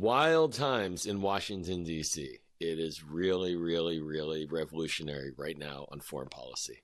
wild times in Washington, D.C. It is really, really, really revolutionary right now on foreign policy.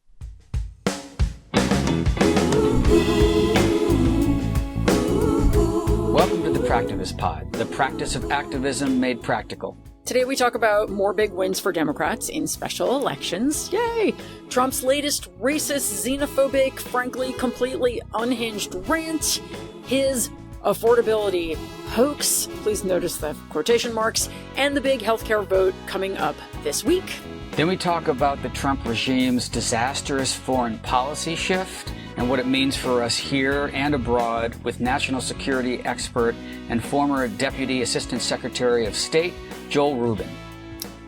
Welcome to the Practivist Pod, the practice of activism made practical. Today we talk about more big wins for Democrats in special elections. Yay! Trump's latest racist, xenophobic, frankly, completely unhinged rant. His affordability hoax, please notice the quotation marks, and the big healthcare vote coming up this week. Then we talk about the Trump regime's disastrous foreign policy shift and what it means for us here and abroad with national security expert and former Deputy Assistant Secretary of State, Joel Rubin.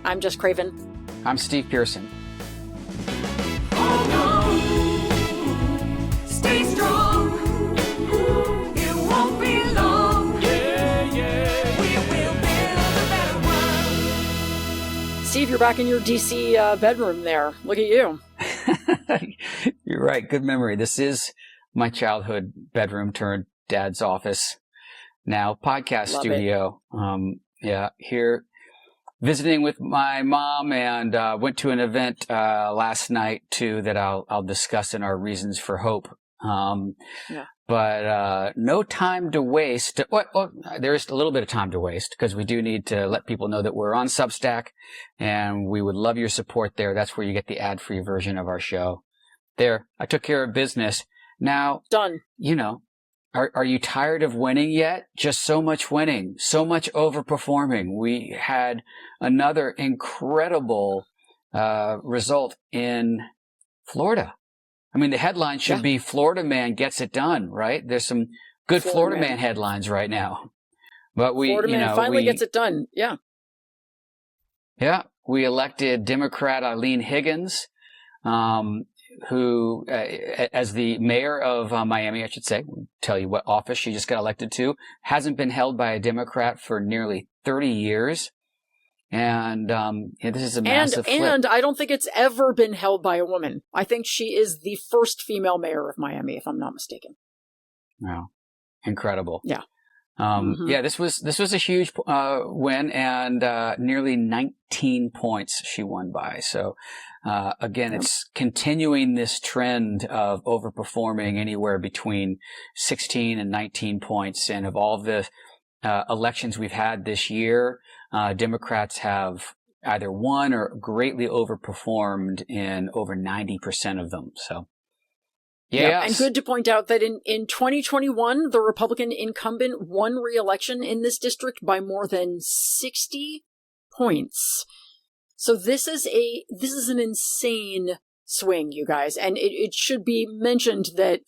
I'm Jess Craven. I'm Steve Pearson. Oh no, stay strong. It won't be long. Yeah, yeah. We will build a better world. Steve, you're back in your DC bedroom there. Look at you. You're right. Good memory. This is my childhood bedroom turned dad's office. Now podcast Love studio. Here visiting with my mom and went to an event last night too that I'll discuss in our reasons for hope. But no time to waste. Well, there is a little bit of time to waste because we do need to let people know that we're on Substack and we would love your support there. That's where you get the ad-free version of our show. There, I took care of business. Now, Done. You know, are you tired of winning yet? Just so much winning, so much overperforming. We had another incredible result in Florida. I mean, the headline should be Florida man gets it done, right? There's some good Florida man headlines right now. But Florida man finally gets it done. Yeah. Yeah. We elected Democrat Eileen Higgins, who, as the mayor of Miami, I should say, we'll tell you what office she just got elected to, hasn't been held by a Democrat for nearly 30 years. And this is a massive flip. And I don't think it's ever been held by a woman. I think she is the first female mayor of Miami, if I'm not mistaken. Wow. Incredible. Yeah. Yeah, this was a huge win, and nearly 19 points she won by. So again, it's continuing this trend of overperforming anywhere between 16 and 19 points. And of all the elections we've had this year, Democrats have either won or greatly overperformed in over 90% of them. So. Yeah, and good to point out that in 2021, the Republican incumbent won re-election in this district by more than 60 points. So this is an insane swing, you guys. And it should be mentioned that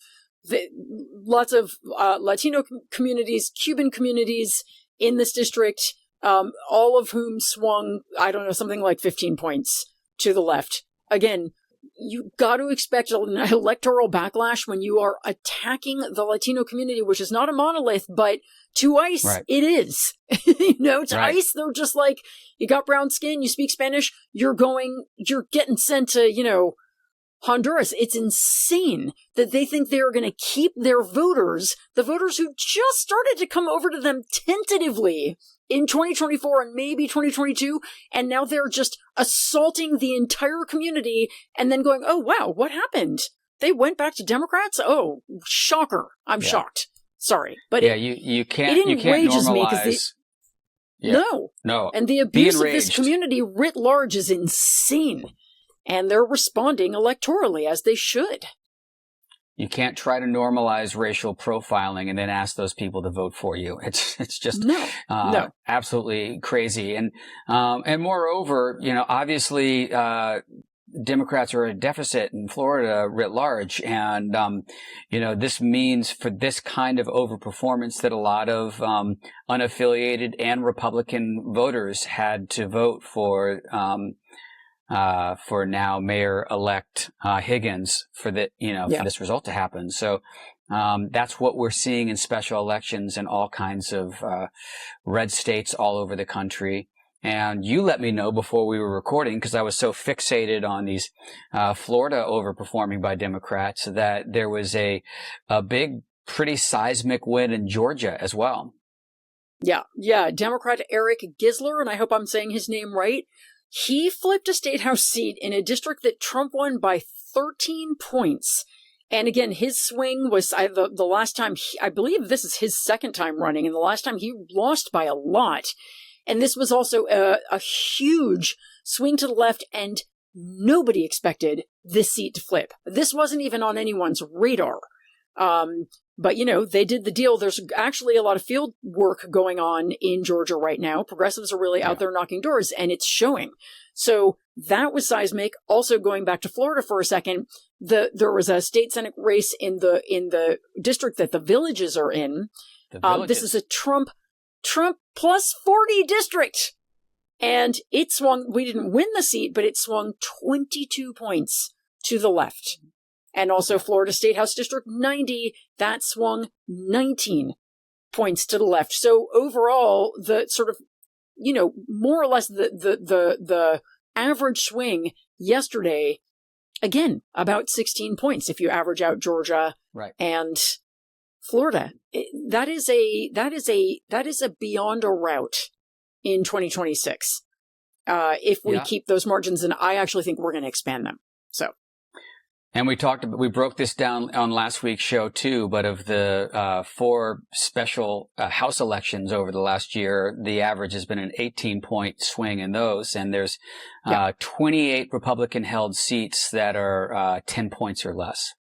lots of Latino communities, Cuban communities in this district, all of whom swung, I don't know, something like 15 points to the left. Again, you got to expect an electoral backlash when you are attacking the Latino community, which is not a monolith, but to ICE, It is. To ICE, they're just like, you got brown skin, you speak Spanish, you're getting sent to, Honduras. It's insane that they think they're going to keep their voters, the voters who just started to come over to them tentatively in 2024 and maybe 2022, and now they're just assaulting the entire community and then going, oh, wow, what happened? They went back to Democrats? Oh, shocker. I'm shocked. Sorry. But you can't enrages normalize. Me No. And the abuse of this community writ large is insane. And they're responding electorally as they should. You can't try to normalize racial profiling and then ask those people to vote for you. It's just absolutely crazy. And moreover, obviously, Democrats are at a deficit in Florida writ large. And, this means for this kind of overperformance that a lot of unaffiliated and Republican voters had to vote for now Mayor-elect Higgins for this result to happen. So that's what we're seeing in special elections in all kinds of red states all over the country. And you let me know before we were recording, because I was so fixated on these Florida overperforming by Democrats, that there was a big, pretty seismic win in Georgia as well. Yeah. Democrat Eric Gisler, and I hope I'm saying his name right, he flipped a state house seat in a district that Trump won by 13 points. And again, his swing was the last time, I believe this is his second time running, and the last time he lost by a lot. And this was also a huge swing to the left, and nobody expected this seat to flip. This wasn't even on anyone's radar. But, they did the deal. There's actually a lot of field work going on in Georgia right now. Progressives are really out there knocking doors, and it's showing. So that was seismic. Also, going back to Florida for a second, there was a state Senate race in the district that the Villages are in. This is a Trump plus 40 district. And it swung, we didn't win the seat, but it swung 22 points to the left. And also Florida State House District 90, that swung 19 points to the left. So overall, the sort of, more or less the average swing yesterday, again, about 16 points if you average out Georgia and Florida. That is a beyond a rout in 2026. If we keep those margins, and I actually think we're going to expand them. So. And we broke this down on last week's show too, but of the 4 special House elections over the last year, the average has been an 18-point swing in those. And there's 28 Republican-held seats that are 10 points or less.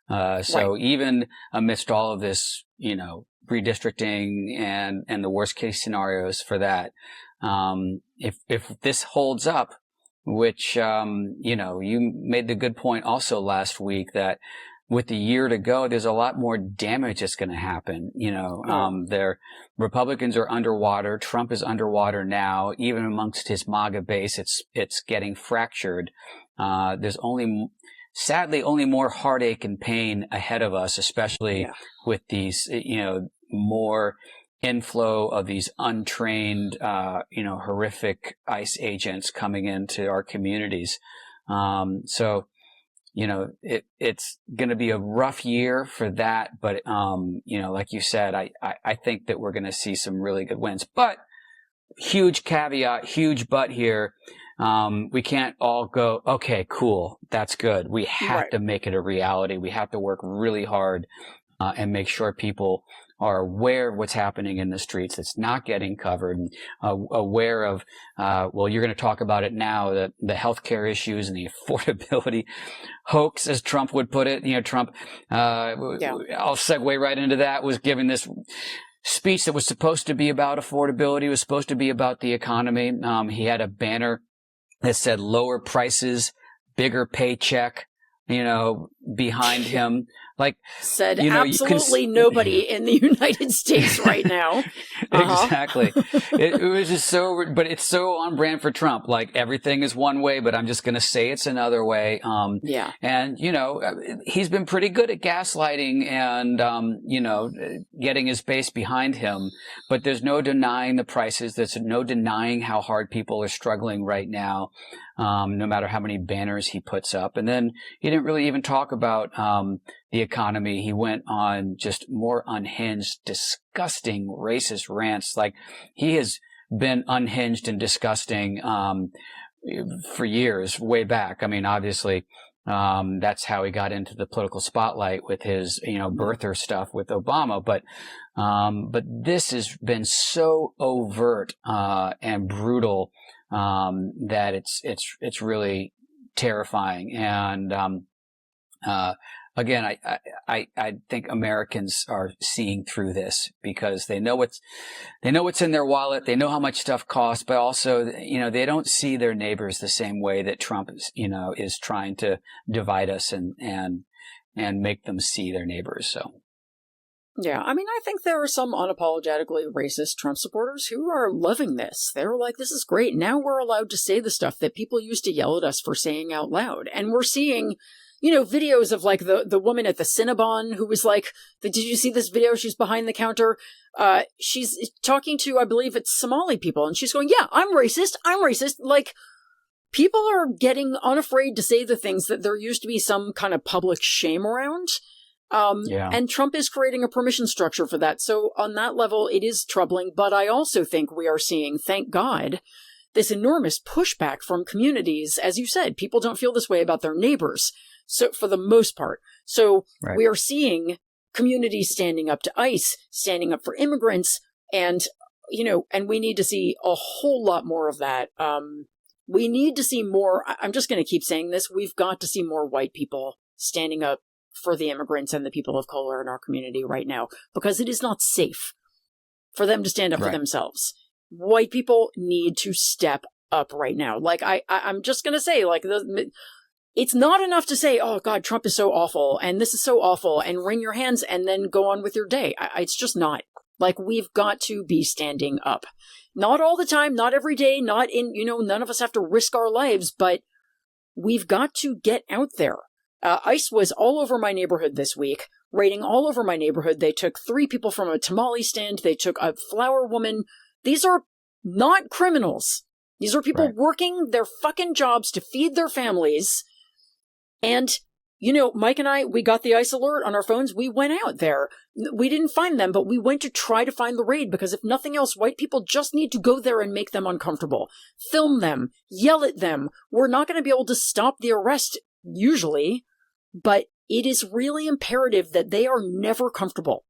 So even amidst all of this, redistricting and the worst case scenarios for that, if this holds up, which, you made the good point also last week that with the year to go, there's a lot more damage that's going to happen. Republicans are underwater. Trump is underwater now. Even amongst his MAGA base, it's getting fractured. There's sadly only more heartache and pain ahead of us, especially with these, more inflow of these untrained, horrific ICE agents coming into our communities. So, it's going to be a rough year for that. But, like you said, I think that we're going to see some really good wins. But huge caveat, huge but here. We can't all go, okay, cool. That's good. We have to make it a reality. We have to work really hard, and make sure people are aware of what's happening in the streets. It's not getting covered, and aware of, you're going to talk about it now, the healthcare issues and the affordability hoax, as Trump would put it. Trump, I'll segue right into that, was giving this speech that was supposed to be about affordability, was supposed to be about the economy. He had a banner that said lower prices, bigger paycheck, behind him. Said absolutely nobody in the United States right now. Exactly. It was just but it's so on brand for Trump. Everything is one way, but I'm just going to say it's another way. And, he's been pretty good at gaslighting and, getting his base behind him. But there's no denying the prices. There's no denying how hard people are struggling right now, no matter how many banners he puts up. And then he didn't really even talk about the economy. He went on just more unhinged, disgusting, racist rants. He has been unhinged and disgusting for years, way back. I mean, obviously, that's how he got into the political spotlight with his, birther stuff with Obama. But this has been so overt and brutal that it's really terrifying. And again, I think Americans are seeing through this because they know what's in their wallet. They know how much stuff costs, but also, they don't see their neighbors the same way that Trump is trying to divide us and make them see their neighbors. So. Yeah, I mean, I think there are some unapologetically racist Trump supporters who are loving this. They're like, this is great. Now we're allowed to say the stuff that people used to yell at us for saying out loud. And we're seeing, videos of the woman at the Cinnabon who was like, did you see this video? She's behind the counter. She's talking to, I believe it's Somali people. And she's going, yeah, I'm racist. People are getting unafraid to say the things that there used to be some kind of public shame around. And Trump is creating a permission structure for that. So on that level, it is troubling. But I also think we are seeing, thank God, this enormous pushback from communities. As you said, people don't feel this way about their neighbors. So for the most part. So we are seeing communities standing up to ICE, standing up for immigrants. And, and we need to see a whole lot more of that. We need to see more. I'm just going to keep saying this. We've got to see more white people standing up for the immigrants and the people of color in our community right now, because it is not safe for them to stand up for themselves. White people need to step up right now. Like, I'm just going to say, like, it's not enough to say, oh, God, Trump is so awful, and this is so awful, and wring your hands and then go on with your day. It's just not. Like, we've got to be standing up. Not all the time, not every day, not in, none of us have to risk our lives, but we've got to get out there. ICE was all over my neighborhood this week, raiding all over my neighborhood. They took 3 people from a tamale stand. They took a flower woman. These are not criminals. These are people working their fucking jobs to feed their families. And, Mike and I, we got the ICE alert on our phones. We went out there. We didn't find them, but we went to try to find the raid because if nothing else, white people just need to go there and make them uncomfortable. Film them. Yell at them. We're not going to be able to stop the arrest, usually, but it is really imperative that they are never comfortable.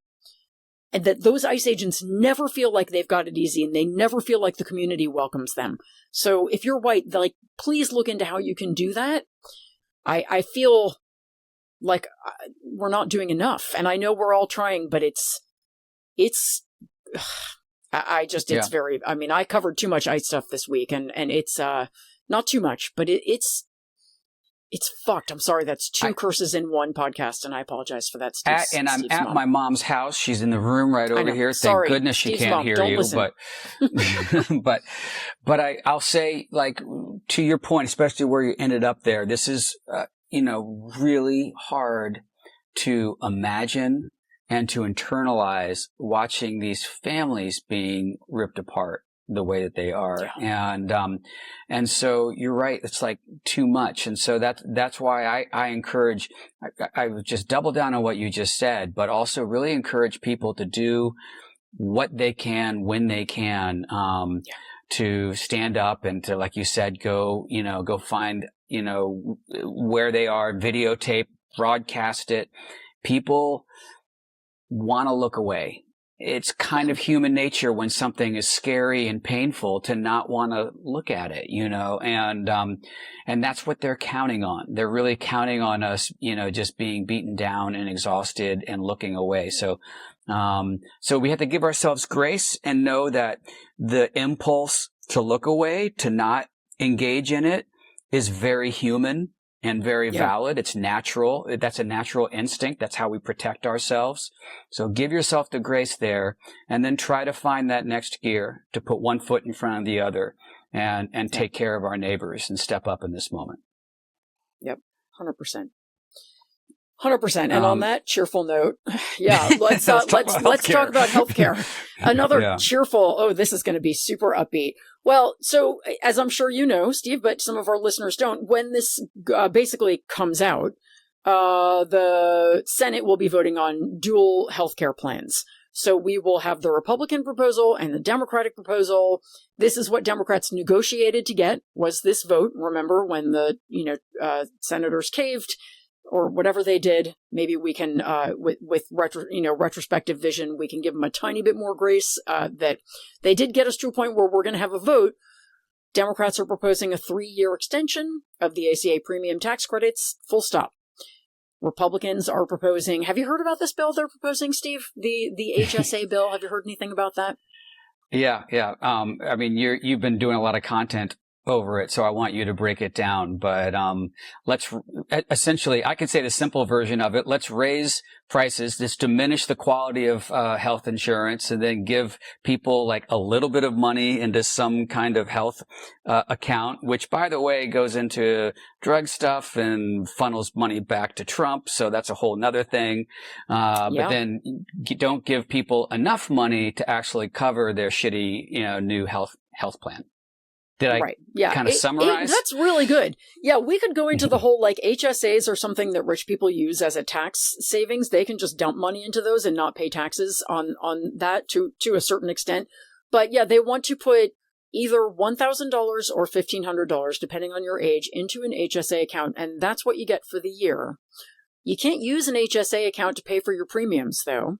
And that those ICE agents never feel like they've got it easy and they never feel like the community welcomes them. So if you're white, like, please look into how you can do that. I feel like we're not doing enough. And I know we're all trying, but it's very, I covered too much ICE stuff this week and it's, not too much, but it's fucked. I'm sorry. That's 2 curses in one podcast, and I apologize for that. I'm at my mom's house. She's in the room right over here. Thank goodness she can't hear you. But, I'll say, like, to your point, especially where you ended up there, this is, really hard to imagine and to internalize watching these families being ripped apart the way that they are. Yeah. And so you're right. It's like too much. And so that's why I encourage, I would just double down on what you just said, but also really encourage people to do what they can when they can, to stand up and to, like you said, go find, where they are, videotape, broadcast it. People want to look away. It's kind of human nature when something is scary and painful to not want to look at it, and that's what they're counting on. They're really counting on us, just being beaten down and exhausted and looking away. So we have to give ourselves grace and know that the impulse to look away, to not engage in it, is very human and very valid. It's natural. That's a natural instinct. That's how we protect ourselves. So give yourself the grace there and then try to find that next gear to put one foot in front of the other and take care of our neighbors and step up in this moment. Yep. 100%. 100%. And on that cheerful note, let's talk about healthcare. Another cheerful, this is going to be super upbeat. Well, so as I'm sure you know, Steve, but some of our listeners don't, when this basically comes out, the Senate will be voting on dual healthcare plans. So we will have the Republican proposal and the Democratic proposal. This is what Democrats negotiated to get, was this vote. Remember when the, senators caved, or whatever they did, maybe we can, with retrospective vision, we can give them a tiny bit more grace, that they did get us to a point where we're going to have a vote. Democrats are proposing a 3-year extension of the ACA premium tax credits, full stop. Republicans are proposing, have you heard about this bill they're proposing, Steve? The HSA bill, have you heard anything about that? Yeah. You've been doing a lot of content over it, so I want you to break it down. But let's essentially, I can say the simple version of it. Let's raise prices, just diminish the quality of health insurance, and then give people like a little bit of money into some kind of health account, which, by the way, goes into drug stuff and funnels money back to Trump. So that's a whole nother thing. But then don't give people enough money to actually cover their shitty, new health plan. Did I kind of summarize? That's really good. Yeah, we could go into the whole like HSAs are something that rich people use as a tax savings. They can just dump money into those and not pay taxes on that to a certain extent. But yeah, they want to put either $1,000 or $1,500, depending on your age, into an HSA account. And that's what you get for the year. You can't use an HSA account to pay for your premiums, though.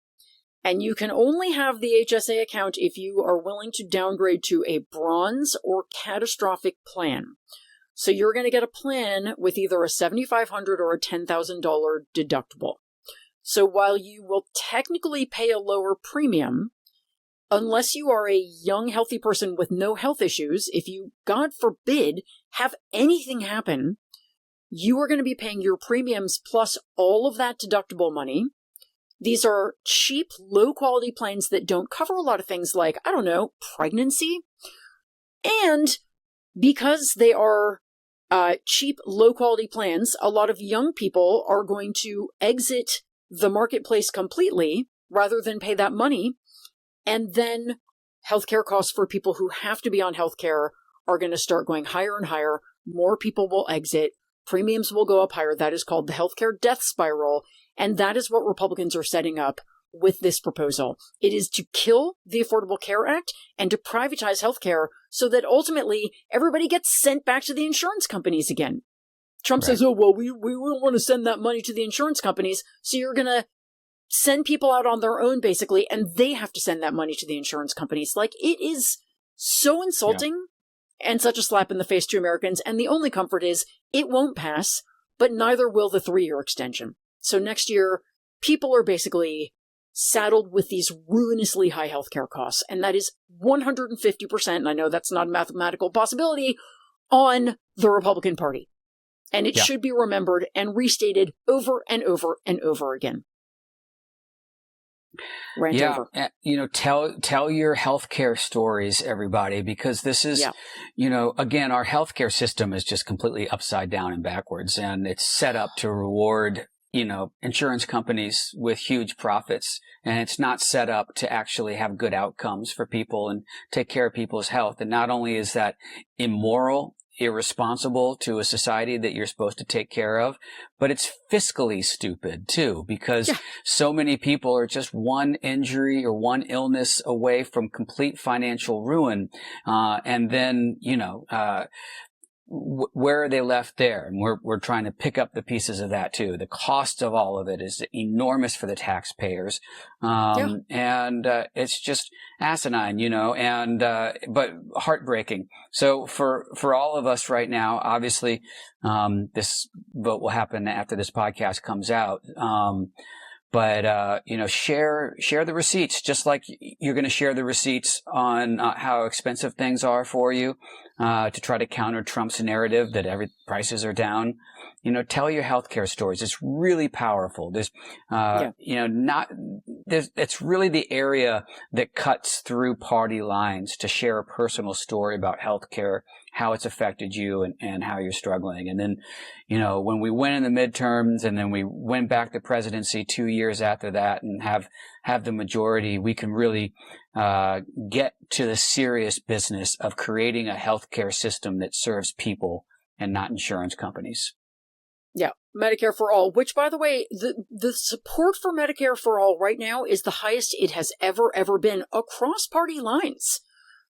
And you can only have the HSA account if you are willing to downgrade to a bronze or catastrophic plan. So you're going to get a plan with either a $7,500 or a $10,000 deductible. So while you will technically pay a lower premium, unless you are a young, healthy person with no health issues, if you, God forbid, have anything happen, you are going to be paying your premiums plus all of that deductible money. These are cheap, low-quality plans that don't cover a lot of things like, I don't know, pregnancy. And because they are cheap, low-quality plans, a lot of young people are going to exit the marketplace completely rather than pay that money. And then healthcare costs for people who have to be on healthcare are going to start going higher and higher. More people will exit. Premiums will go up higher. That is called the healthcare death spiral. And that is what Republicans are setting up with this proposal. It is to kill the Affordable Care Act and to privatize healthcare so that ultimately everybody gets sent back to the insurance companies again. Trump says, oh, well, we don't want to send that money to the insurance companies. So you're going to send people out on their own, basically, and they have to send that money to the insurance companies. Like, it is so insulting and such a slap in the face to Americans. And the only comfort is it won't pass, but neither will the 3-year extension. So next year, people are basically saddled with these ruinously high healthcare costs. And that is 150%, and I know that's not a mathematical possibility, on the Republican Party. And it should be remembered and restated over and over and over again. Rant over. You know, tell your healthcare stories, everybody, because this is, you know, again, our healthcare system is just completely upside down and backwards, and it's set up to reward, you know, insurance companies with huge profits, and it's not set up to actually have good outcomes for people and take care of people's health. And not only is that immoral, irresponsible to a society that you're supposed to take care of, but it's fiscally stupid too, because so many people are just one injury or one illness away from complete financial ruin. And then, you know, where are they left there? And we're trying to pick up the pieces of that too. The cost of all of it is enormous for the taxpayers. And it's just asinine, you know, and but heartbreaking. So for all of us right now, obviously, this vote will happen after this podcast comes out. But you know, share the receipts, just like you're going to share the receipts on how expensive things are for you, to try to counter Trump's narrative that prices are down. You know, tell your healthcare stories. It's really powerful. There's, you know, it's really the area that cuts through party lines to share a personal story about healthcare, how it's affected you and how you're struggling. And then, you know, when we win in the midterms and then we win back the presidency 2 years after that and have the majority, we can really get to the serious business of creating a healthcare system that serves people and not insurance companies. Yeah, Medicare for all, which, by the way, the support for Medicare for all right now is the highest it has ever been across party lines.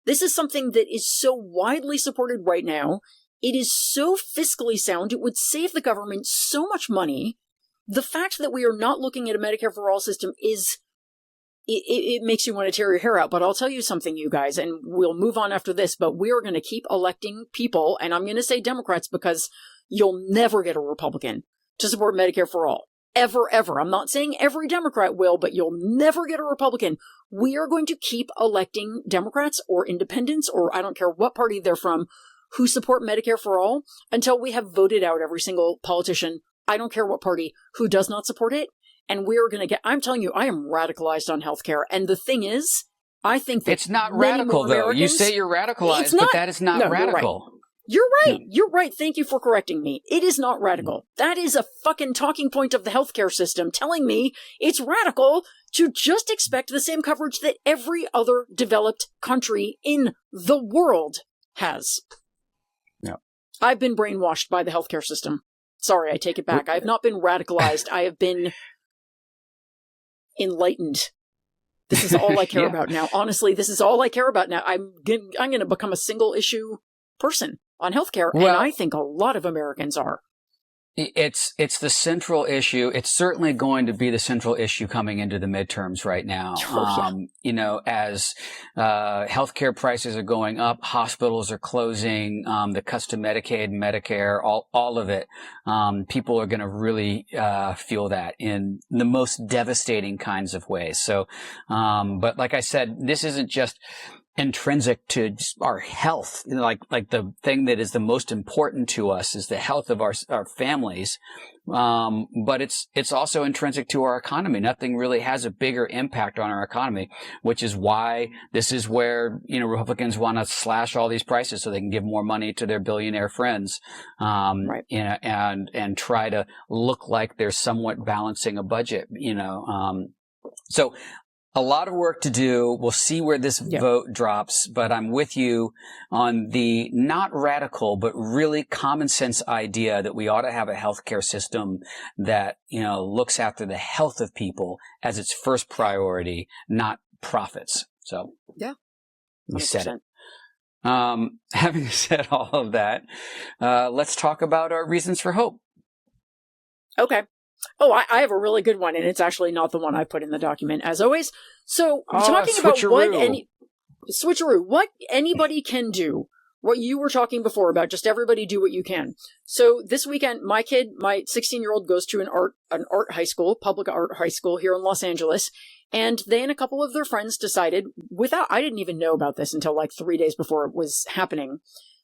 This is something that is so widely supported right now. It is so fiscally sound. It would save the government so much money. The fact that we are not looking at a Medicare for all system is, it makes you want to tear your hair out. But I'll tell you something, you guys, and we'll move on after this, but we are going to keep electing people, and I'm going to say Democrats because you'll never get a Republican to support Medicare for all. Ever. I'm not saying every Democrat will, but you'll never get a Republican. We are going to keep electing Democrats or independents, or I don't care what party they're from, who support Medicare for all until we have voted out every single politician, I don't care what party, who does not support it. And we're going to get, I'm telling you, I am radicalized on healthcare. And the thing is, I think that it's not radical, though. You say you're radicalized, but that is not radical. You're right. You're right. Thank you for correcting me. It is not radical. That is a fucking talking point of the healthcare system telling me it's radical to just expect the same coverage that every other developed country in the world has. Yeah. I've been brainwashed by the healthcare system. Sorry, I take it back. I have not been radicalized. I have been enlightened. This is all I care about now. Honestly, this is all I care about now. I'm going to become a single issue person on healthcare, and I think a lot of Americans are. It's the central issue. It's certainly going to be the central issue coming into the midterms right now. As healthcare prices are going up, hospitals are closing, the cuts to Medicaid, Medicare, all of it. People are going to really feel that in the most devastating kinds of ways. So, but like I said, this isn't just intrinsic to just our health. Like the thing that is the most important to us is the health of our families. But it's also intrinsic to our economy. Nothing really has a bigger impact on our economy, which is why this is where, Republicans want to slash all these prices so they can give more money to their billionaire friends, right. And try to look like they're somewhat balancing a budget, So a lot of work to do. We'll see where this vote drops, but I'm with you on the not radical, but really common sense idea that we ought to have a healthcare system that, looks after the health of people as its first priority, not profits. So yeah, you said it. Having said all of that, let's talk about our reasons for hope. Okay. Oh, I have a really good one, and it's actually not the one I put in the document, as always. So, talking about what anybody can do, what you were talking before about just everybody do what you can. So, this weekend, my 16-year-old, goes to an art high school, public art high school here in Los Angeles, and they and a couple of their friends decided, I didn't even know about this until like 3 days before it was happening,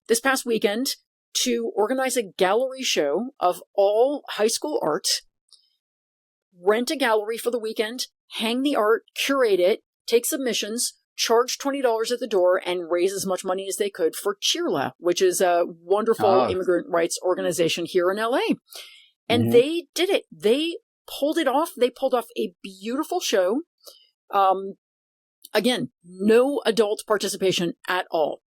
this past weekend, to organize a gallery show of all high school art, rent a gallery for the weekend, hang the art, curate it, take submissions, charge $20 at the door, and raise as much money as they could for CHEERLA, which is a wonderful immigrant rights organization here in LA. And they did it. They pulled it off. They pulled off a beautiful show. Again, no adult participation at all.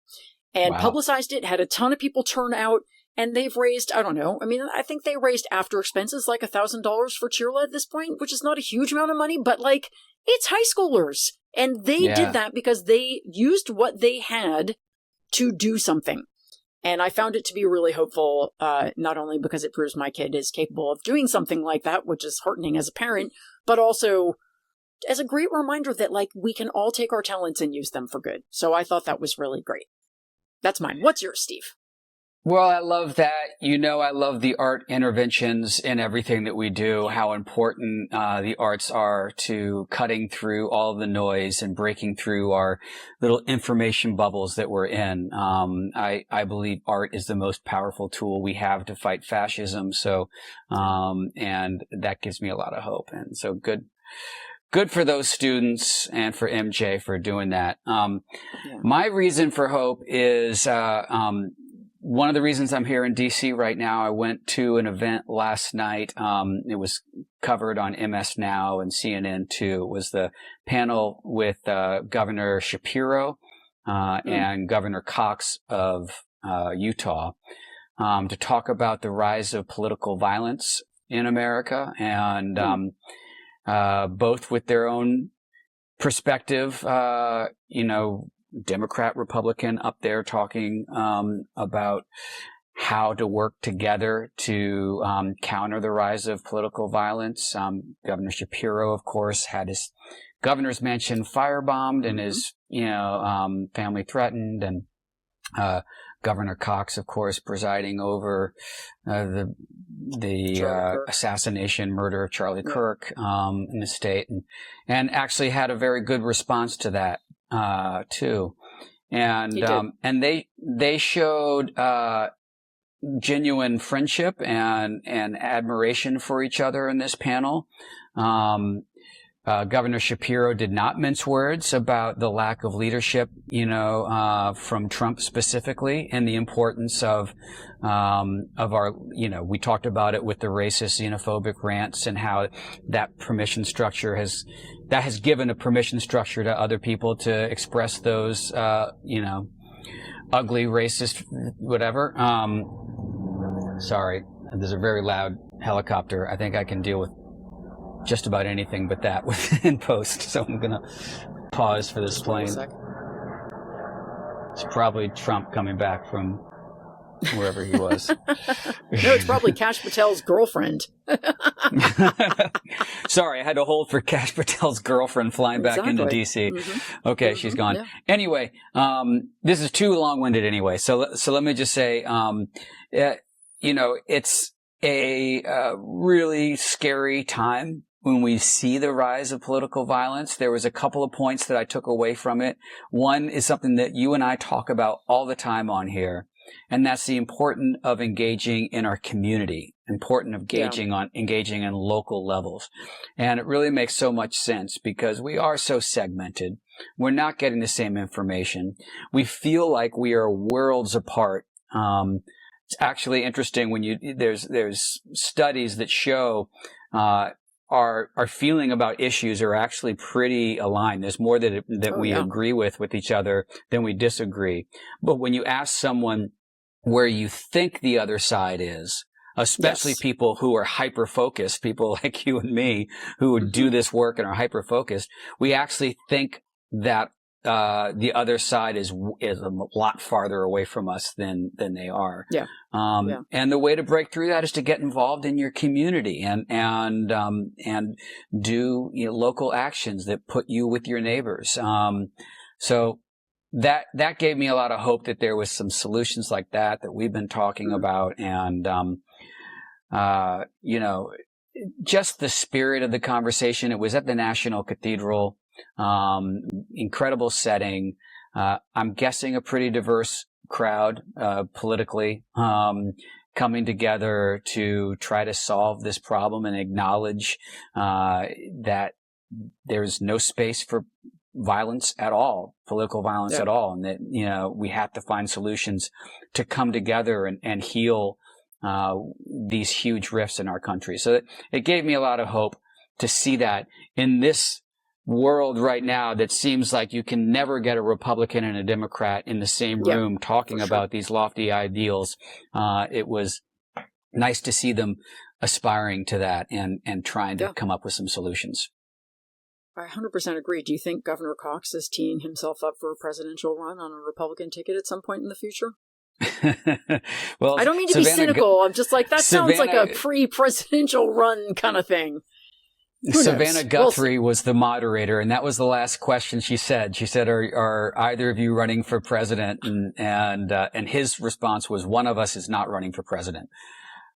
And publicized it, had a ton of people turn out. And they've raised, I think they raised after expenses like $1,000 for CHEERLA at this point, which is not a huge amount of money, but it's high schoolers. And they did that because they used what they had to do something. And I found it to be really hopeful, not only because it proves my kid is capable of doing something like that, which is heartening as a parent, but also as a great reminder that we can all take our talents and use them for good. So I thought that was really great. That's mine. What's yours, Steve? Well, I love that. I love the art interventions in everything that we do, how important the arts are to cutting through all the noise and breaking through our little information bubbles that we're in. I believe art is the most powerful tool we have to fight fascism. So, and that gives me a lot of hope. And so good for those students and for MJ for doing that. My reason for hope is, one of the reasons I'm here in DC right now, I went to an event last night. It was covered on MS Now and CNN too. It was the panel with Governor Shapiro and Governor Cox of Utah to talk about the rise of political violence in America, and both with their own perspective, Democrat, Republican up there talking about how to work together to counter the rise of political violence. Governor Shapiro, of course, had his governor's mansion firebombed and his family threatened, and Governor Cox, of course, presiding over the assassination, murder of Charlie Kirk in the state, and actually had a very good response to that. Too. And they showed, genuine friendship and admiration for each other in this panel. Governor Shapiro did not mince words about the lack of leadership, from Trump specifically, and the importance of our, we talked about it with the racist, xenophobic rants, and how that permission structure has given a permission structure to other people to express those, ugly, racist, whatever. Sorry, there's a very loud helicopter. I think I can deal with just about anything but that within post, so I'm going to pause for this plane. It's probably Trump coming back from wherever he was. No, it's probably Kash Patel's girlfriend. Sorry, I had to hold for Kash Patel's girlfriend flying back into D.C. Mm-hmm. Okay, she's gone. Yeah. Anyway, this is too long-winded anyway, so let me just say, it's a really scary time when we see the rise of political violence. There was a couple of points that I took away from it. One is something that you and I talk about all the time on here, and that's the importance of engaging in our community, engaging in local levels. And it really makes so much sense because we are so segmented. We're not getting the same information. We feel like we are worlds apart. It's actually interesting when there's studies that show our feeling about issues are actually pretty aligned. There's more that we agree with each other than we disagree. But when you ask someone where you think the other side is, especially people who are hyper-focused, people like you and me who would do this work and are hyper-focused, we actually think that the other side is a lot farther away from us than they are. Yeah. And the way to break through that is to get involved in your community and do local actions that put you with your neighbors. So that gave me a lot of hope that there was some solutions like that we've been talking about, and just the spirit of the conversation. It was at the National Cathedral. Incredible setting. I'm guessing a pretty diverse crowd, politically, coming together to try to solve this problem and acknowledge, that there's no space for violence at all, political violence at all. And that, we have to find solutions to come together and heal, these huge rifts in our country. So it gave me a lot of hope to see that in this world right now that seems like you can never get a Republican and a Democrat in the same room talking about these lofty ideals. It was nice to see them aspiring to that and trying to come up with some solutions. I 100% agree. Do you think Governor Cox is teeing himself up for a presidential run on a Republican ticket at some point in the future? Well, I don't mean to be cynical. I'm just like, that sounds like a pre-presidential run kind of thing. Savannah Guthrie was the moderator, and that was the last question she said. She said, "Are either of you running for president?" And his response was, "One of us is not running for president."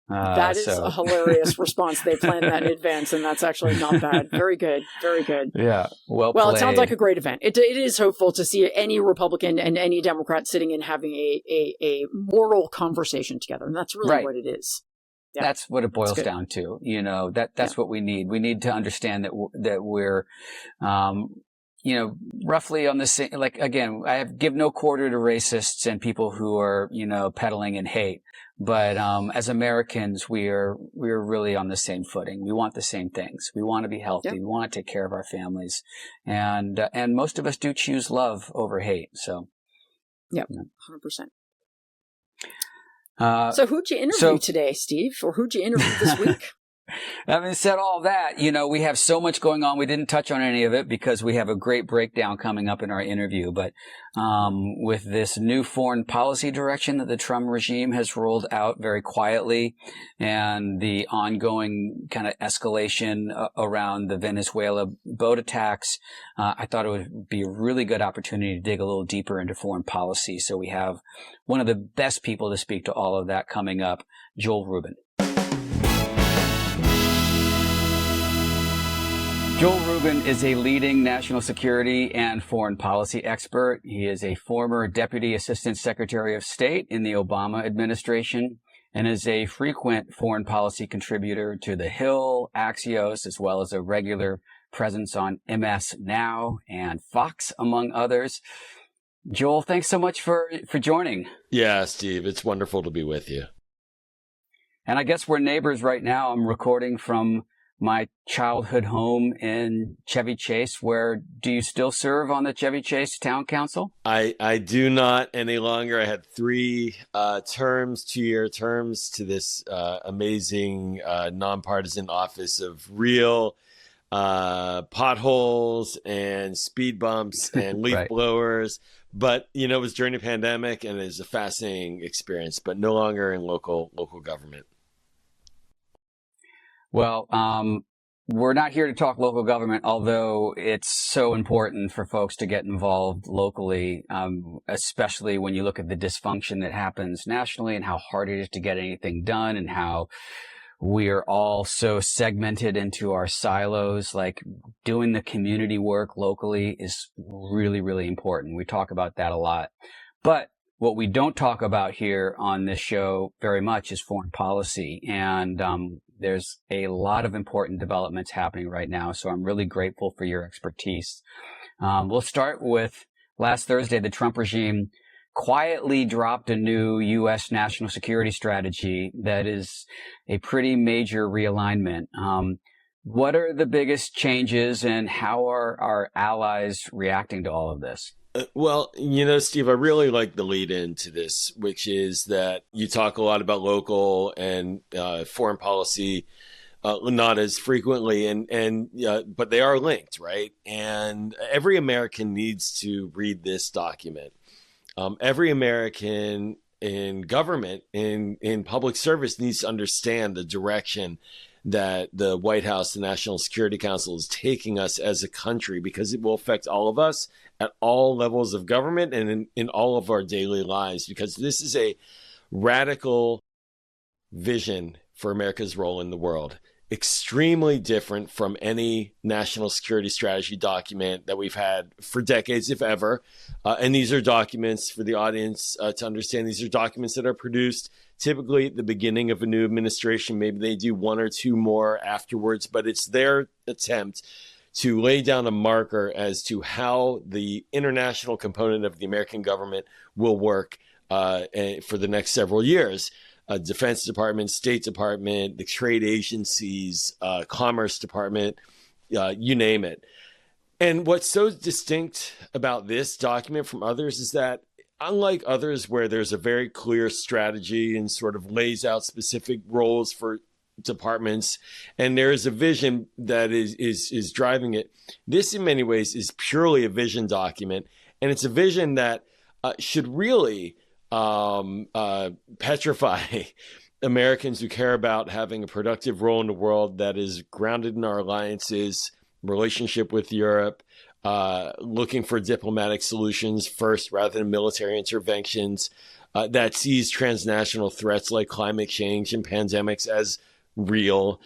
That is a hilarious response. They planned that in advance, and that's actually not bad. Very good. Very good. Yeah. Well, it sounds like a great event. It is hopeful to see any Republican and any Democrat sitting and having a moral conversation together, and that's really what it is. Yeah. That's what it boils down to. That's what we need. We need to understand that we're, roughly on the same, like, again, I give no quarter to racists and people who are, peddling in hate. But, as Americans, we're really on the same footing. We want the same things. We want to be healthy. Yeah. We want to take care of our families. And most of us do choose love over hate. So. Yeah, 100%. So who'd you interview today, Steve? Or who'd you interview this week? Having said all that, we have so much going on. We didn't touch on any of it because we have a great breakdown coming up in our interview. But with this new foreign policy direction that the Trump regime has rolled out very quietly, and the ongoing kind of escalation around the Venezuela boat attacks, I thought it would be a really good opportunity to dig a little deeper into foreign policy. So we have one of the best people to speak to all of that coming up, Joel Rubin. Joel Rubin is a leading national security and foreign policy expert. He is a former Deputy Assistant Secretary of State in the Obama administration and is a frequent foreign policy contributor to The Hill, Axios, as well as a regular presence on MS Now and Fox, among others. Joel, thanks so much for joining. Yeah, Steve, it's wonderful to be with you. And I guess we're neighbors right now. I'm recording from my childhood home in Chevy Chase, where do you still serve on the Chevy Chase Town Council? I do not any longer. I had 3 terms, 2-year terms to this amazing nonpartisan office of real potholes and speed bumps and leaf Right. blowers. But, it was during the pandemic, and it was a fascinating experience, but no longer in local government. Well, we're not here to talk local government, although it's so important for folks to get involved locally, especially when you look at the dysfunction that happens nationally and how hard it is to get anything done and how we are all so segmented into our silos. Like, doing the community work locally is really, really important. We talk about that a lot. But what we don't talk about here on this show very much is foreign policy. And there's a lot of important developments happening right now. So I'm really grateful for your expertise. We'll start with last Thursday. The Trump regime quietly dropped a new U.S. national security strategy that is a pretty major realignment. What are the biggest changes, and how are our allies reacting to all of this? Well, Steve, I really like the lead into this, which is that you talk a lot about local and foreign policy, not as frequently, but they are linked, right? And every American needs to read this document. Every American in government, in public service, needs to understand the direction that the White House, the National Security Council, is taking us as a country, because it will affect all of us at all levels of government and in all of our daily lives, because this is a radical vision for America's role in the world. Extremely different from any national security strategy document that we've had for decades, if ever. And these are documents, for the audience to understand, these are documents that are produced typically at the beginning of a new administration. Maybe they do 1 or 2 more afterwards, but it's their attempt to lay down a marker as to how the international component of the American government will work for the next several years. Defense Department, State Department, the trade agencies, Commerce Department, you name it. And what's so distinct about this document from others is that, unlike others where there's a very clear strategy and sort of lays out specific roles for departments, and there is a vision that is driving it, this in many ways is purely a vision document. And it's a vision that should really petrify Americans who care about having a productive role in the world that is grounded in our alliances, relationship with Europe, looking for diplomatic solutions first rather than military interventions, that sees transnational threats like climate change and pandemics as real.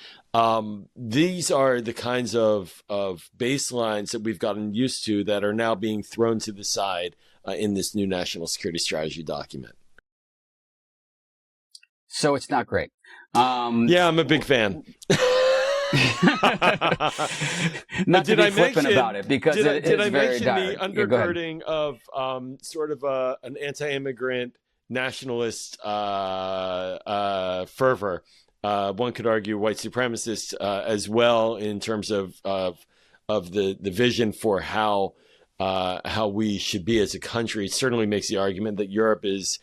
These are the kinds of baselines that we've gotten used to that are now being thrown to the side in this new national security strategy document. So it's not great. Yeah, I'm a big fan. Not to be flippant about it, because did I very mention direct. the undergirding of sort of an anti-immigrant nationalist fervor? One could argue white supremacist as well, in terms of the vision for how we should be as a country. It certainly makes the argument that Europe is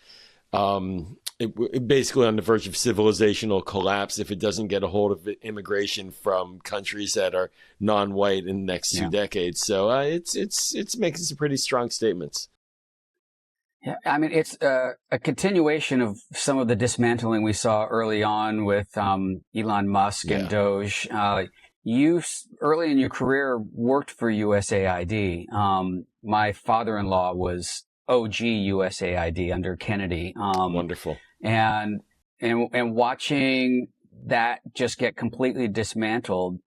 basically on the verge of civilizational collapse if it doesn't get a hold of immigration from countries that are non-white in the next 2 decades. So it's making some pretty strong statements. Yeah, I mean, it's a continuation of some of the dismantling we saw early on with Elon Musk and Doge. You, early in your career, worked for USAID. My father-in-law was OG USAID under Kennedy. Wonderful. And watching that just get completely dismantled,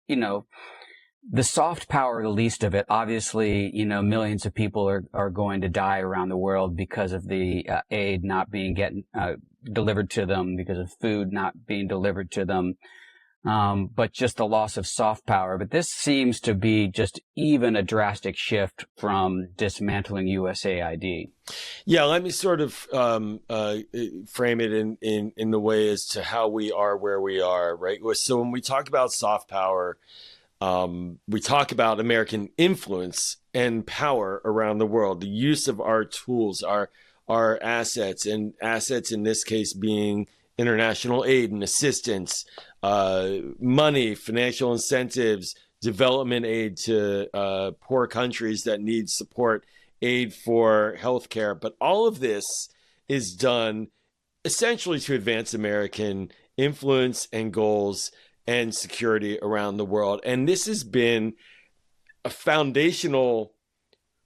the soft power, the least of it, obviously, millions of people are going to die around the world because of the aid not being delivered to them, because of food not being delivered to them. but just the loss of soft power. But this seems to be just even a drastic shift from dismantling USAID. Yeah, let me sort of frame it in the way as to how we are where we are, right? So when we talk about soft power, we talk about American influence and power around the world, the use of our tools, our assets, and assets in this case being international aid and assistance, money, financial incentives, development aid to poor countries that need support, aid for healthcare. But all of this is done essentially to advance American influence and goals and security around the world. And this has been a foundational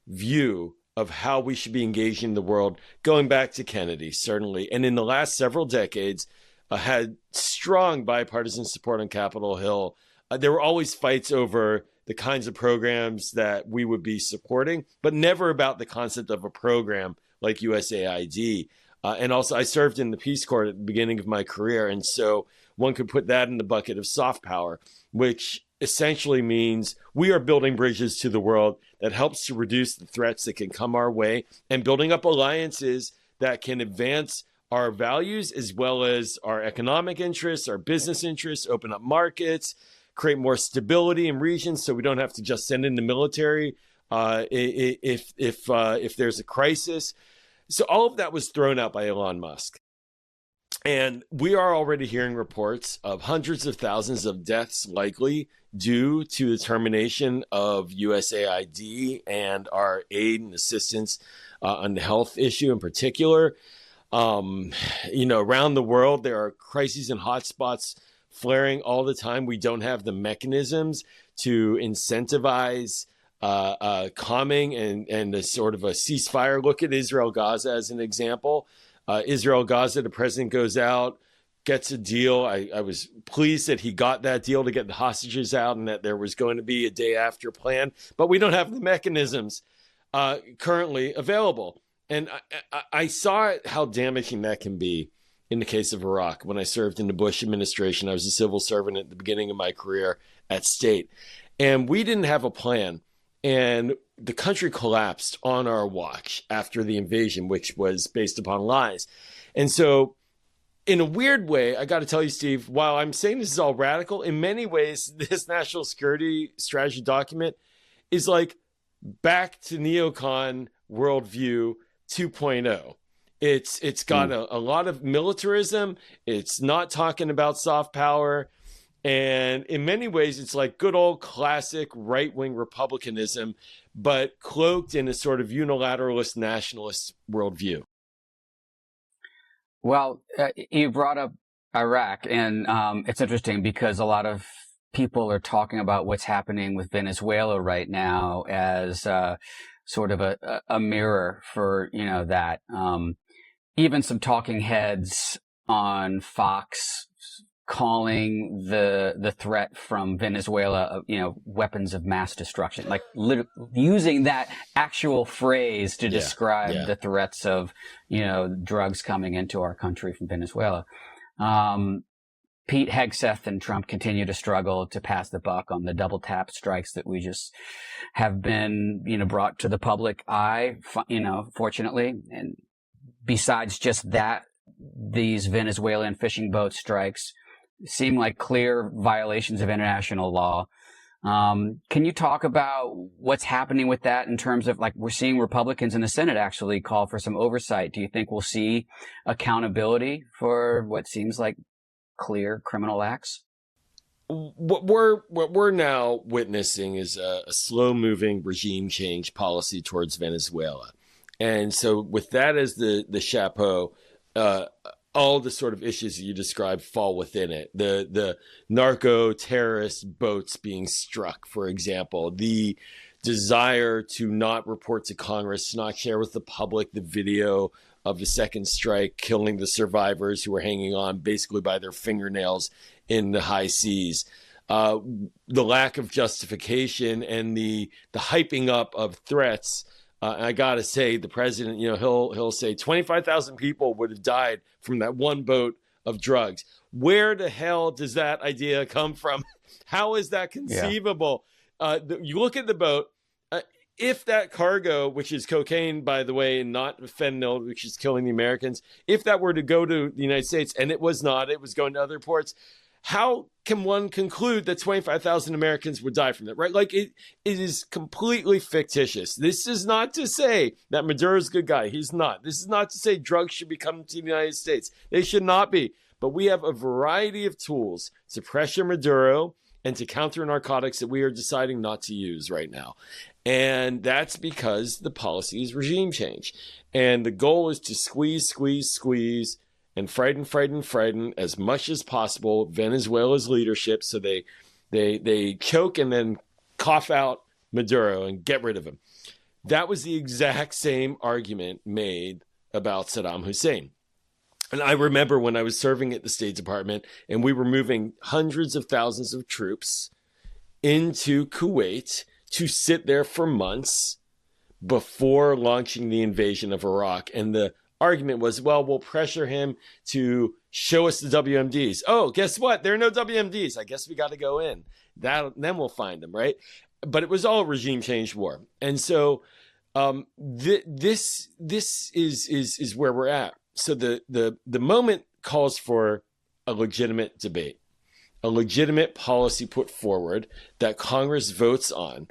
view of how we should be engaging the world, going back to Kennedy, certainly. And in the last several decades, had strong bipartisan support on Capitol Hill. There were always fights over the kinds of programs that we would be supporting, but never about the concept of a program like USAID. And also, I served in the Peace Corps at the beginning of my career. And so one could put that in the bucket of soft power, which essentially means we are building bridges to the world that helps to reduce the threats that can come our way and building up alliances that can advance our values as well as our economic interests, our business interests, open up markets, create more stability in regions so we don't have to just send in the military if there's a crisis. So all of that was thrown out by Elon Musk. And we are already hearing reports of hundreds of thousands of deaths likely due to the termination of USAID and our aid and assistance on the health issue in particular. Around the world, there are crises and hotspots flaring all the time. We don't have the mechanisms to incentivize calming and a sort of a ceasefire. Look at Israel-Gaza as an example. Israel-Gaza, the president goes out, gets a deal. I was pleased that he got that deal to get the hostages out and that there was going to be a day after plan. But we don't have the mechanisms currently available. And I saw how damaging that can be in the case of Iraq. When I served in the Bush administration, I was a civil servant at the beginning of my career at state. And we didn't have a plan. And the country collapsed on our watch after the invasion, which was based upon lies. And so in a weird way, I got to tell you, Steve, while I'm saying this is all radical, in many ways, this national security strategy document is like back to neocon worldview 2.0. It's got a lot of militarism. It's not talking about soft power. And in many ways, it's like good old classic right-wing republicanism, but cloaked in a sort of unilateralist nationalist worldview. Well, you brought up Iraq, and it's interesting because a lot of people are talking about what's happening with Venezuela right now as sort of a mirror for, that. Even some talking heads on Fox calling the threat from Venezuela, weapons of mass destruction, like using that actual phrase to describe the threats of, drugs coming into our country from Venezuela. Pete Hegseth and Trump continue to struggle to pass the buck on the double tap strikes that we just have been, brought to the public eye, fortunately. And besides just that, these Venezuelan fishing boat strikes seem like clear violations of international law. Can you talk about what's happening with that in terms of, like, we're seeing Republicans in the Senate actually call for some oversight. Do you think we'll see accountability for what seems like clear criminal acts? What we're now witnessing is a slow-moving regime change policy towards Venezuela. And so with that as the chapeau, all the sort of issues that you described fall within it. The narco terrorist boats being struck, for example, the desire to not report to Congress, to not share with the public the video of the second strike, killing the survivors who were hanging on basically by their fingernails in the high seas. The lack of justification and the hyping up of threats. I got to say, the president, he'll say 25,000 people would have died from that one boat of drugs. Where the hell does that idea come from? How is that conceivable? You look at the boat. If that cargo, which is cocaine, by the way, and not fentanyl, which is killing the Americans, if that were to go to the United States, and it was not, it was going to other ports, how can one conclude that 25,000 Americans would die from that, right? Like, it is completely fictitious. This is not to say that Maduro's a good guy. He's not. This is not to say drugs should be coming to the United States. They should not be. But we have a variety of tools to pressure Maduro and to counter narcotics that we are deciding not to use right now. And that's because the policy is regime change. And the goal is to squeeze, and frighten as much as possible Venezuela's leadership so they choke and then cough out Maduro and get rid of him. That was the exact same argument made about Saddam Hussein. And I remember when I was serving at the State Department and we were moving hundreds of thousands of troops into Kuwait to sit there for months before launching the invasion of Iraq. And the argument was, well, we'll pressure him to show us the WMDs. Oh, guess what? There are no WMDs. I guess we got to go in. Then we'll find them, right? But it was all regime change war. And so this is where we're at. So the moment calls for a legitimate debate, a legitimate policy put forward that Congress votes on.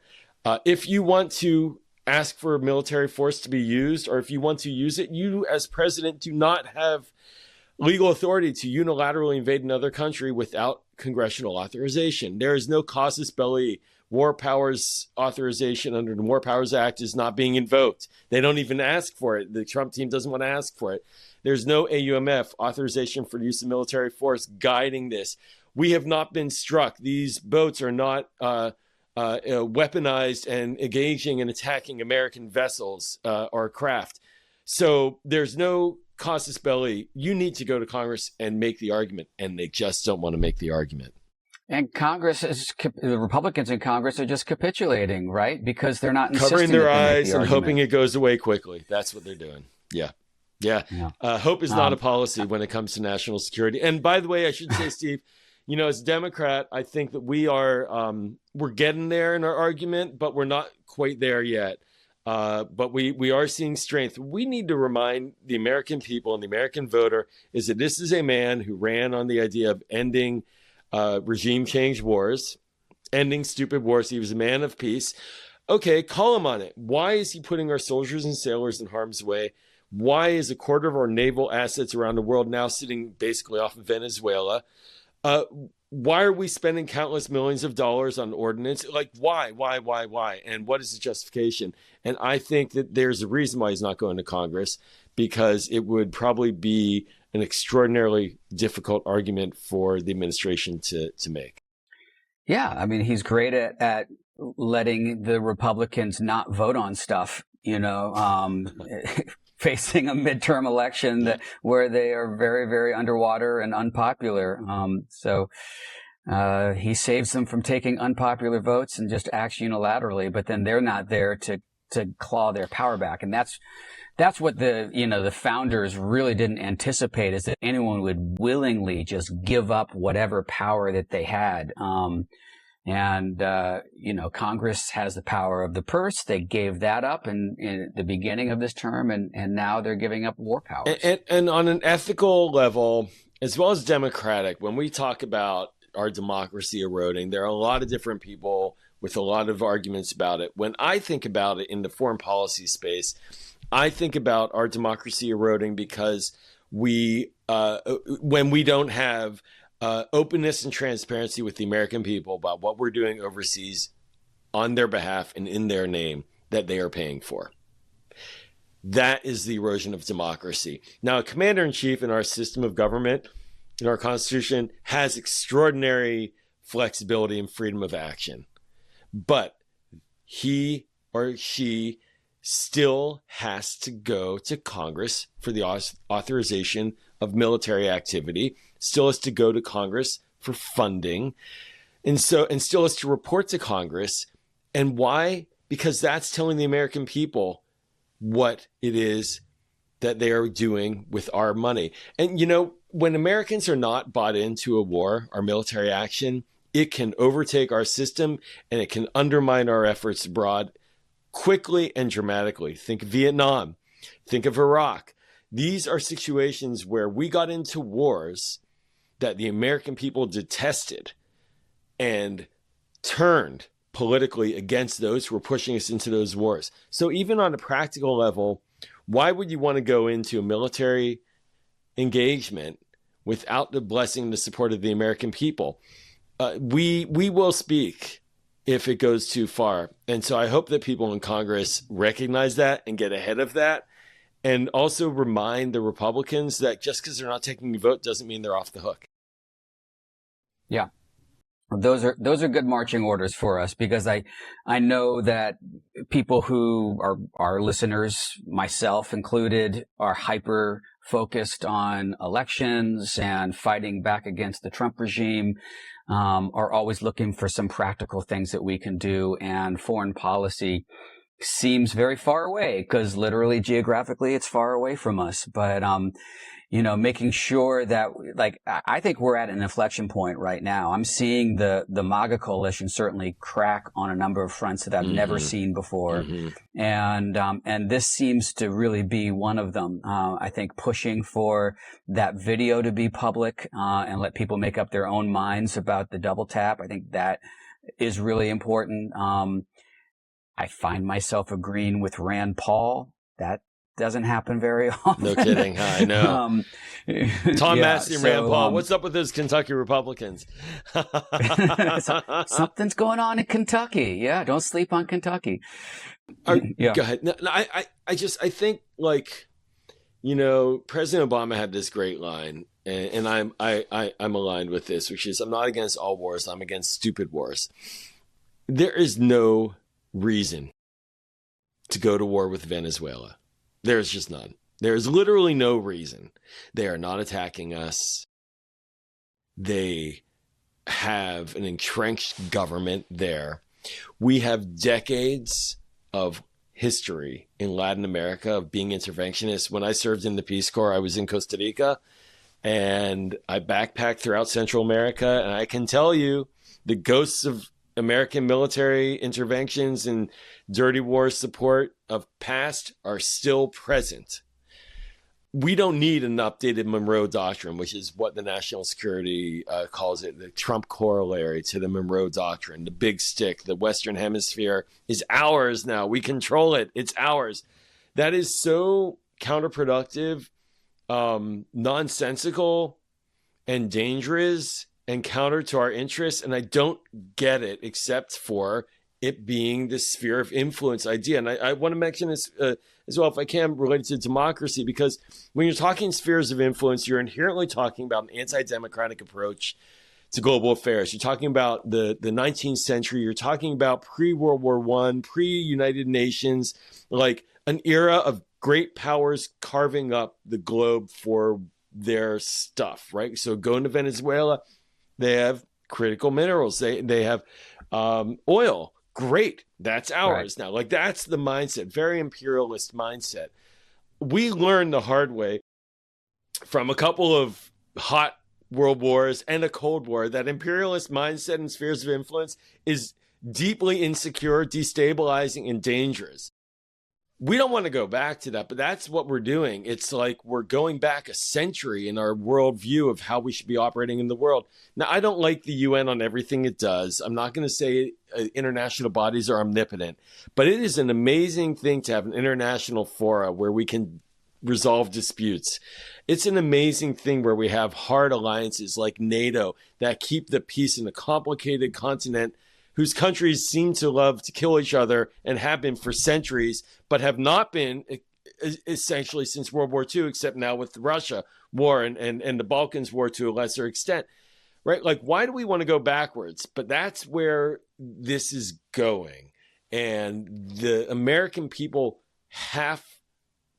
If you want to ask for a military force to be used, or if you want to use it, you as president do not have legal authority to unilaterally invade another country without congressional authorization. There is no casus belli. War powers authorization under the War Powers Act is not being invoked. They don't even ask for it. The Trump team doesn't want to ask for it. There's no AUMF, authorization for the use of military force, guiding this. We have not been struck. These boats are not weaponized and engaging and attacking American vessels or craft. So there's no casus belli. You need to go to Congress and make the argument, and they just don't want to make the argument. And the Republicans in Congress are just capitulating, right? Because they're not covering their eyes and hoping it goes away quickly. That's what they're doing. Yeah. Hope is not a policy when it comes to national security. And by the way, I should say, Steve, as a Democrat, I think that we're getting there in our argument, but we're not quite there yet. But we are seeing strength. We need to remind the American people and the American voter is that this is a man who ran on the idea of ending regime change wars, ending stupid wars. He was a man of peace. Okay, call him on it. Why is he putting our soldiers and sailors in harm's way? Why is a quarter of our naval assets around the world now sitting basically off of Venezuela? Why are we spending countless millions of dollars on ordnance? Like, why? And what is the justification? And I think that there's a reason why he's not going to Congress, because it would probably be an extraordinarily difficult argument for the administration to make. Yeah, I mean, he's great at letting the Republicans not vote on stuff, facing a midterm election where they are very, very underwater and unpopular. So he saves them from taking unpopular votes and just acts unilaterally, but then they're not there to claw their power back. And that's what the founders really didn't anticipate, is that anyone would willingly just give up whatever power that they had. Congress has the power of the purse. They gave that up in the beginning of this term, and now they're giving up war powers. And on an ethical level, as well as democratic, when we talk about our democracy eroding, there are a lot of different people with a lot of arguments about it. When I think about it in the foreign policy space, I think about our democracy eroding because when we don't have openness and transparency with the American people about what we're doing overseas on their behalf and in their name that they are paying for. That is the erosion of democracy. Now, a commander-in-chief in our system of government, in our Constitution, has extraordinary flexibility and freedom of action. But he or she still has to go to Congress for the authorization of military activity, still has to go to Congress for funding, and still has to report to Congress. And why? Because that's telling the American people what it is that they are doing with our money. And, when Americans are not bought into a war, our military action, it can overtake our system and it can undermine our efforts abroad quickly and dramatically. Think of Vietnam. Think of Iraq. These are situations where we got into wars that the American people detested and turned politically against those who were pushing us into those wars. So even on a practical level, why would you want to go into a military engagement without the blessing and the support of the American people? We will speak if it goes too far. And so I hope that people in Congress recognize that and get ahead of that, and also remind the Republicans that just because they're not taking a vote doesn't mean they're off the hook. Yeah. Those are good marching orders for us, because I know that people who are our listeners, myself included, are hyper focused on elections and fighting back against the Trump regime, are always looking for some practical things that we can do. And foreign policy seems very far away, because literally geographically it's far away from us. But, making sure that, I think we're at an inflection point right now. I'm seeing the MAGA coalition certainly crack on a number of fronts that I've never seen before. And this seems to really be one of them. I think pushing for that video to be public, and let people make up their own minds about the double tap. I think that is really important. I find myself agreeing with Rand Paul. That doesn't happen very often. No kidding. I know. Tom Massey and Rand Paul. What's up with those Kentucky Republicans? Something's going on in Kentucky. Yeah, don't sleep on Kentucky. Go ahead. No, I think President Obama had this great line, and I'm aligned with this, which is, I'm not against all wars. I'm against stupid wars. There is no reason to go to war with Venezuela. There's just none. There's literally no reason. They are not attacking us. They have an entrenched government there. We have decades of history in Latin America of being interventionists. When I served in the Peace Corps, I was in Costa Rica, and I backpacked throughout Central America. And I can tell you, the ghosts of American military interventions and dirty war support of past are still present. We don't need an updated Monroe Doctrine, which is what the national security calls it, the Trump corollary to the Monroe Doctrine, the big stick. The Western Hemisphere is ours now. We control it. It's ours. That is so counterproductive, nonsensical, and dangerous, and counter to our interests. And I don't get it, except for it being the sphere of influence idea. And I want to mention this as well, if I can, related to democracy, because when you're talking spheres of influence, you're inherently talking about an anti-democratic approach to global affairs. You're talking about the 19th century. You're talking about pre-World War I, pre-United Nations, like an era of great powers carving up the globe for their stuff, right? So going to Venezuela, they have critical minerals. They have oil. Great. That's ours now. Like, that's the mindset, very imperialist mindset. We learned the hard way from a couple of hot world wars and a Cold War that imperialist mindset and spheres of influence is deeply insecure, destabilizing, and dangerous. We don't want to go back to that, but that's what we're doing. It's like we're going back a century in our worldview of how we should be operating in the world. Now, I don't like the UN on everything it does. I'm not going to say international bodies are omnipotent, but it is an amazing thing to have an international fora where we can resolve disputes. It's an amazing thing where we have hard alliances like NATO that keep the peace in a complicated continent whose countries seem to love to kill each other and have been for centuries, but have not been essentially since World War II, except now with the Russia war and the Balkans war to a lesser extent, right? Like, why do we want to go backwards? But that's where this is going. And the American people have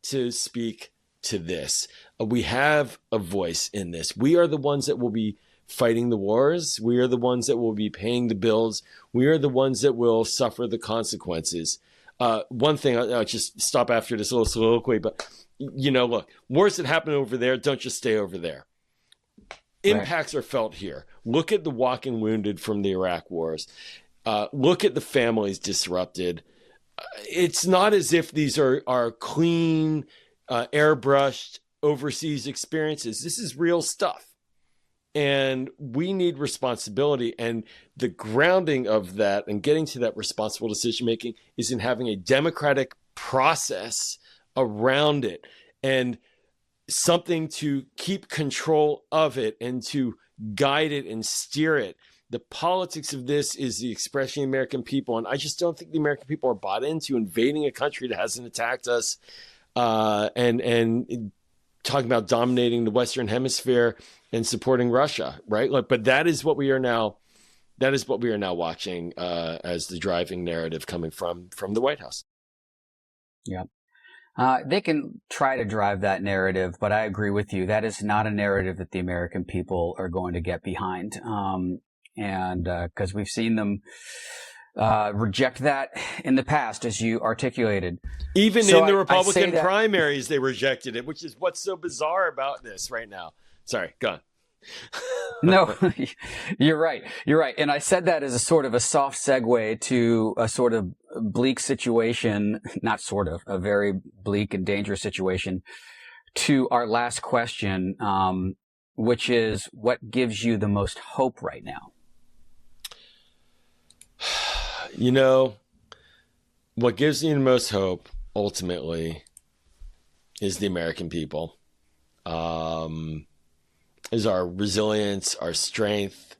to speak to this. We have a voice in this. We are the ones that will be fighting the wars. We are the ones that will be paying the bills. We are the ones that will suffer the consequences. One thing, I'll just stop after this little soliloquy, but look, wars that happen over there don't just stay over there. Impacts are felt here. Look at the walking wounded from the Iraq wars. Look at the families disrupted. It's not as if these are clean, airbrushed overseas experiences. This is real stuff. And we need responsibility. And the grounding of that and getting to that responsible decision making is in having a democratic process around it and something to keep control of it and to guide it and steer it. The politics of this is the expression of the American people. And I just don't think the American people are bought into invading a country that hasn't attacked us and talking about dominating the Western Hemisphere and supporting Russia, right? But that is what we are now. That is what we are now watching as the driving narrative coming from the White House. Yeah. They can try to drive that narrative, but I agree with you. That is not a narrative that the American people are going to get behind. And because we've seen them reject that in the past, as you articulated. Even so in the Republican primaries, they rejected it, which is what's so bizarre about this right now. Sorry, go on. No, you're right. You're right. And I said that as a sort of a soft segue to a sort of bleak situation, not sort of, a very bleak and dangerous situation, to our last question, which is, what gives you the most hope right now? What gives me the most hope, ultimately, is the American people. Is our resilience, our strength,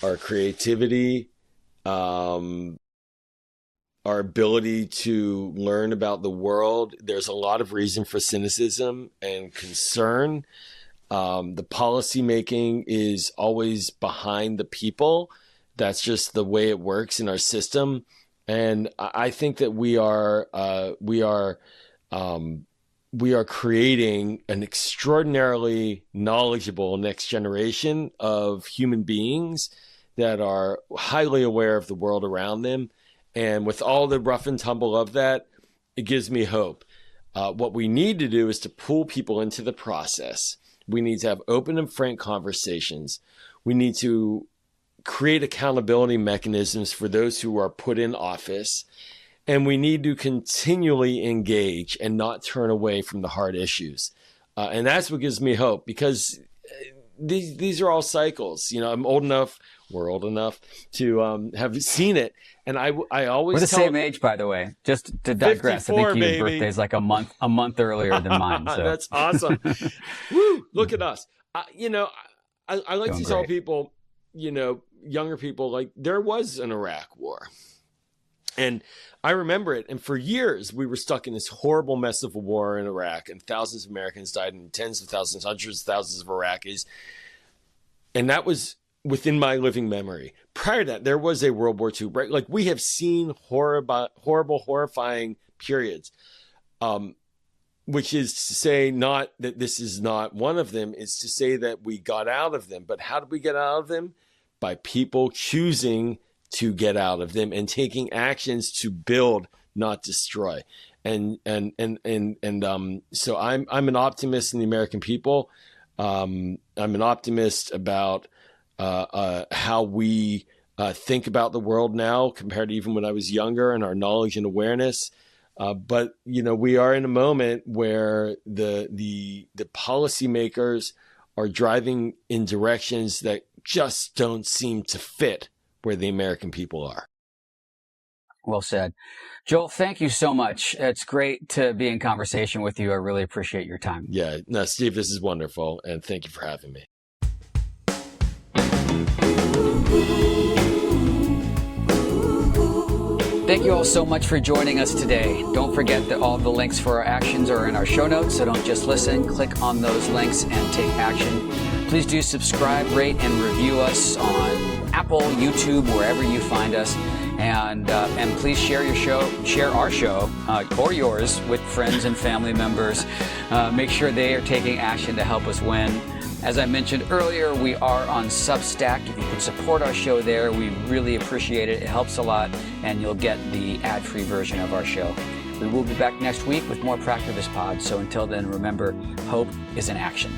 our creativity, our ability to learn about the world. There's a lot of reason for cynicism and concern. The policy making is always behind the people. That's just the way it works in our system. And I think that we are creating an extraordinarily knowledgeable next generation of human beings that are highly aware of the world around them. And with all the rough and tumble of that, it gives me hope. What we need to do is to pull people into the process. We need to have open and frank conversations. We need to create accountability mechanisms for those who are put in office. And we need to continually engage and not turn away from the hard issues. And that's what gives me hope, because these are all cycles. We're old enough to have seen it. And I always we're the same age, by the way, just to digress. I think your birthday's like a month earlier than mine. So. That's awesome. Woo, look at us. I like to tell people, younger people, like, there was an Iraq war. And I remember it. And for years, we were stuck in this horrible mess of a war in Iraq, and thousands of Americans died, and tens of thousands, hundreds of thousands of Iraqis. And that was within my living memory. Prior to that, there was a World War II, right? Like, we have seen horrible, horrifying periods, which is to say, not that this is not one of them, it's to say that we got out of them. But how did we get out of them? By people choosing to get out of them and taking actions to build, not destroy. So I'm an optimist in the American people. I'm an optimist about how we think about the world now compared to even when I was younger, and our knowledge and awareness. But we are in a moment where the policymakers are driving in directions that just don't seem to fit where the American people are. Well said. Joel, thank you so much. It's great to be in conversation with you. I really appreciate your time. Yeah. No, Steve, this is wonderful. And thank you for having me. Thank you all so much for joining us today. Don't forget that all the links for our actions are in our show notes, so don't just listen. Click on those links and take action. Please do subscribe, rate, and review us on Apple, YouTube, wherever you find us. And please share our show, or yours, with friends and family members. Make sure they are taking action to help us win. As I mentioned earlier, we are on Substack. If you could support our show there, we really appreciate it. It helps a lot, and you'll get the ad-free version of our show. We will be back next week with more Practivist Pod. So until then, remember, hope is an action.